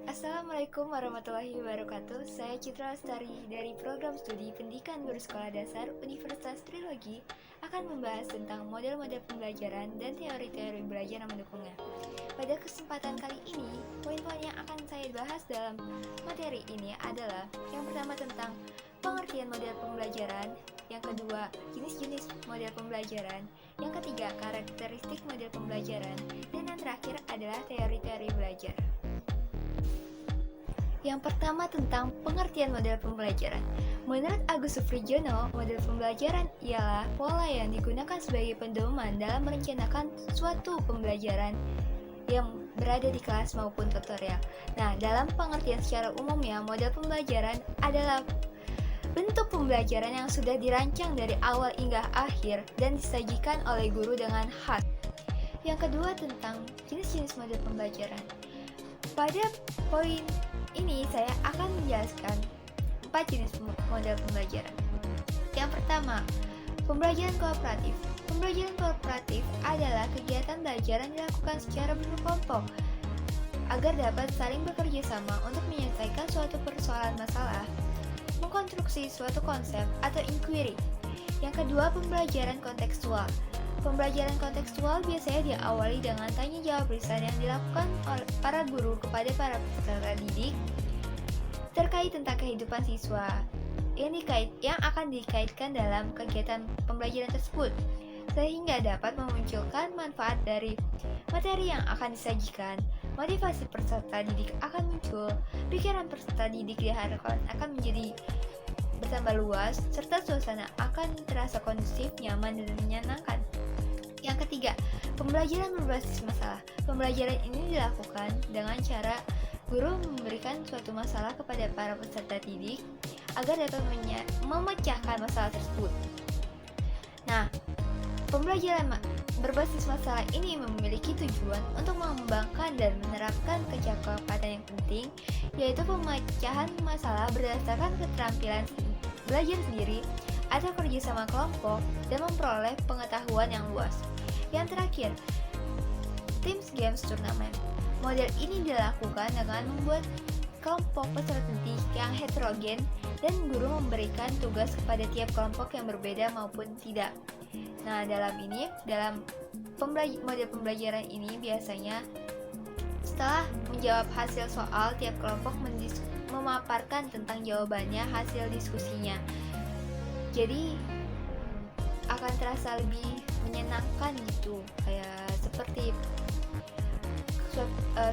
Assalamualaikum warahmatullahi wabarakatuh. Saya Citra Lestari dari Program Studi Pendidikan Guru Sekolah Dasar Universitas Trilogi akan membahas tentang model-model pembelajaran dan teori-teori belajar yang mendukungnya. Pada kesempatan kali ini, poin-poin yang akan saya bahas dalam materi ini adalah yang pertama tentang pengertian model pembelajaran, yang kedua jenis-jenis model pembelajaran, yang ketiga karakteristik model pembelajaran, dan yang terakhir adalah teori-teori belajar. Yang pertama tentang pengertian model pembelajaran. Menurut Agus Sufrijono, model pembelajaran ialah pola yang digunakan sebagai pedoman dalam merencanakan suatu pembelajaran yang berada di kelas maupun tutorial. Nah, dalam pengertian secara umumnya, model pembelajaran adalah bentuk pembelajaran yang sudah dirancang dari awal hingga akhir dan disajikan oleh guru dengan khas. Yang kedua tentang jenis-jenis model pembelajaran. Pada poin ini saya akan menjelaskan 4 jenis model pembelajaran. Yang pertama, pembelajaran kooperatif. Pembelajaran kooperatif adalah kegiatan belajar yang dilakukan secara berkelompok agar dapat saling bekerja sama untuk menyelesaikan suatu persoalan masalah, mengkonstruksi suatu konsep atau inquiry. Yang kedua, pembelajaran kontekstual. Pembelajaran kontekstual biasanya diawali dengan tanya jawab lisan yang dilakukan oleh para guru kepada para peserta didik terkait tentang kehidupan siswa yang akan dikaitkan dalam kegiatan pembelajaran tersebut, sehingga dapat memunculkan manfaat dari materi yang akan disajikan. Motivasi peserta didik akan muncul, pikiran peserta didik diharapkan akan menjadi bertambah luas, serta suasana akan terasa kondusif, nyaman, dan menyenangkan. Yang ketiga, pembelajaran berbasis masalah. Pembelajaran ini dilakukan dengan cara guru memberikan suatu masalah kepada para peserta didik agar dapat memecahkan masalah tersebut. Nah, pembelajaran berbasis masalah ini memiliki tujuan untuk mengembangkan dan menerapkan kecakapan yang penting, yaitu pemecahan masalah berdasarkan keterampilan belajar sendiri atau kerjasama kelompok dan memperoleh pengetahuan yang luas. Yang terakhir, Teams Games Turnamen. Model ini dilakukan dengan membuat kelompok peserta didik yang heterogen dan guru memberikan tugas kepada tiap kelompok yang berbeda maupun tidak. Nah, dalam model pembelajaran ini biasanya setelah menjawab hasil soal, tiap kelompok memaparkan tentang jawabannya hasil diskusinya. Jadi akan terasa lebih menyenangkan gitu, kayak seperti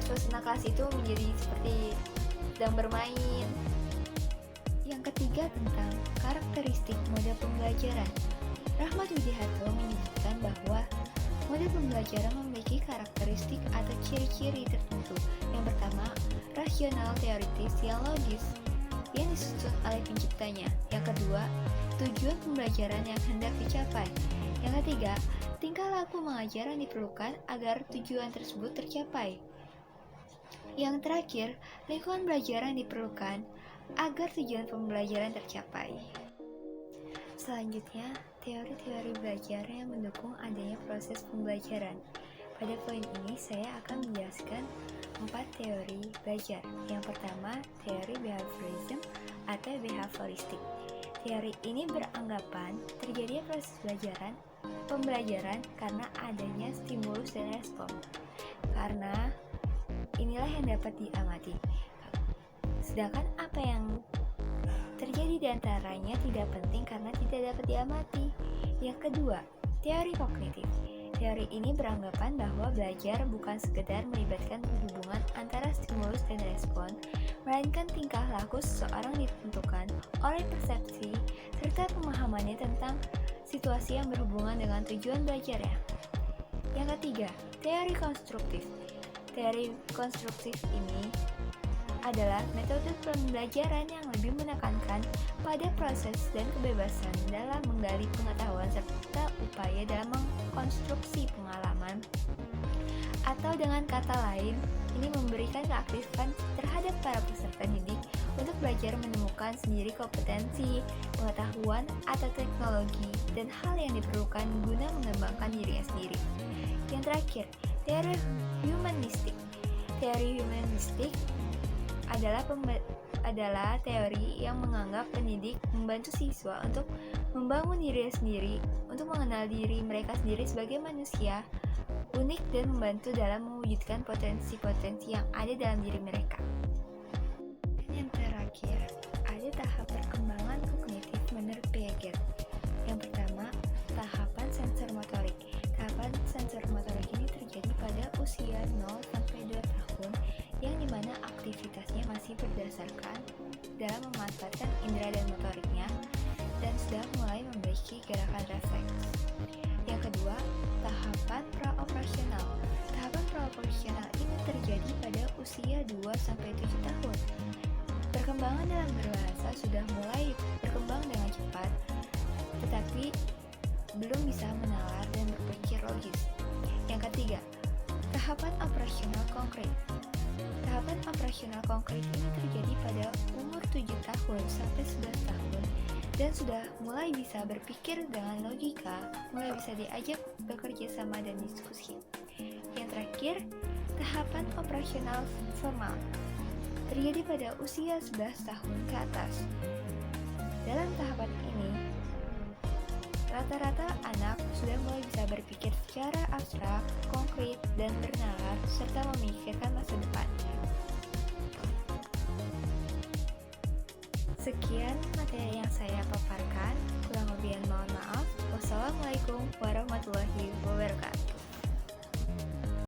suasana kelas itu menjadi seperti sedang bermain. Yang ketiga tentang karakteristik model pembelajaran. Rahmat Widiharto menyebutkan bahwa model pembelajaran memiliki karakteristik atau ciri-ciri tertentu. Yang pertama, rasional teoritis yang logis yang disusun oleh penciptanya. Yang kedua, tujuan pembelajaran yang hendak dicapai. Yang ketiga, tingkah laku mengajar yang diperlukan agar tujuan tersebut tercapai. Yang terakhir, lingkungan belajar yang diperlukan agar tujuan pembelajaran tercapai. Selanjutnya, teori-teori belajar yang mendukung adanya proses pembelajaran. Pada poin ini saya akan menjelaskan 4 teori belajar. Yang pertama, teori behaviorism atau behavioristik. Teori ini beranggapan terjadinya proses pembelajaran karena adanya stimulus dan respon. Karena inilah yang dapat diamati. Sedangkan apa yang terjadi di antaranya tidak penting karena tidak dapat diamati. Yang kedua, teori kognitif. Teori ini beranggapan bahwa belajar bukan sekedar melibatkan hubungan antara stimulus dan respon, melainkan tingkah laku seseorang ditentukan oleh persepsi serta pemahamannya tentang situasi yang berhubungan dengan tujuan belajarnya. Yang ketiga, teori konstruktif. Teori konstruktif ini adalah metode pembelajaran yang lebih menekankan pada proses dan kebebasan dalam menggali pengetahuan serta upaya dalam mengkonstruksi pengalaman. Atau dengan kata lain, ini memberikan keaktifan terhadap para peserta didik untuk belajar menemukan sendiri kompetensi, pengetahuan, atau teknologi dan hal yang diperlukan guna mengembangkan dirinya sendiri. Yang terakhir, Teori humanistik. Teori humanistik adalah teori yang menganggap pendidik membantu siswa untuk membangun diri sendiri, untuk mengenal diri mereka sendiri sebagai manusia unik dan membantu dalam mewujudkan potensi-potensi yang ada dalam diri mereka. Dan yang terakhir, ada tahap perkembangan kognitif menurut Piaget. Yang pertama, tahapan sensor motorik. Tahapan sensor motorik ini terjadi pada usia 0 sampai 2 tahun yang dimana aktivitasnya masih berdasarkan dalam memanfaatkan indera dan motoriknya dan sudah mulai memiliki gerakan refleks. Yang kedua, tahapan praoperasional. Tahapan praoperasional ini terjadi pada usia 2 sampai 7 tahun. Perkembangan dalam berbahasa sudah mulai berkembang dengan cepat, tetapi belum bisa menalar dan berpikir logis. Yang ketiga, tahapan operasional konkret. Tahapan operasional konkret ini terjadi pada umur 7 tahun sampai 11 tahun dan sudah mulai bisa berpikir dengan logika, mulai bisa diajak bekerja sama dan diskusi. Yang terakhir, tahapan operasional formal terjadi pada usia 11 tahun ke atas. Dalam tahapan ini, rata-rata anak sudah mulai bisa berpikir secara abstrak, konkret, dan bernalar, serta memikirkan masa depan. Sekian materi yang saya paparkan, kurang lebih mohon maaf. Wassalamualaikum warahmatullahi wabarakatuh.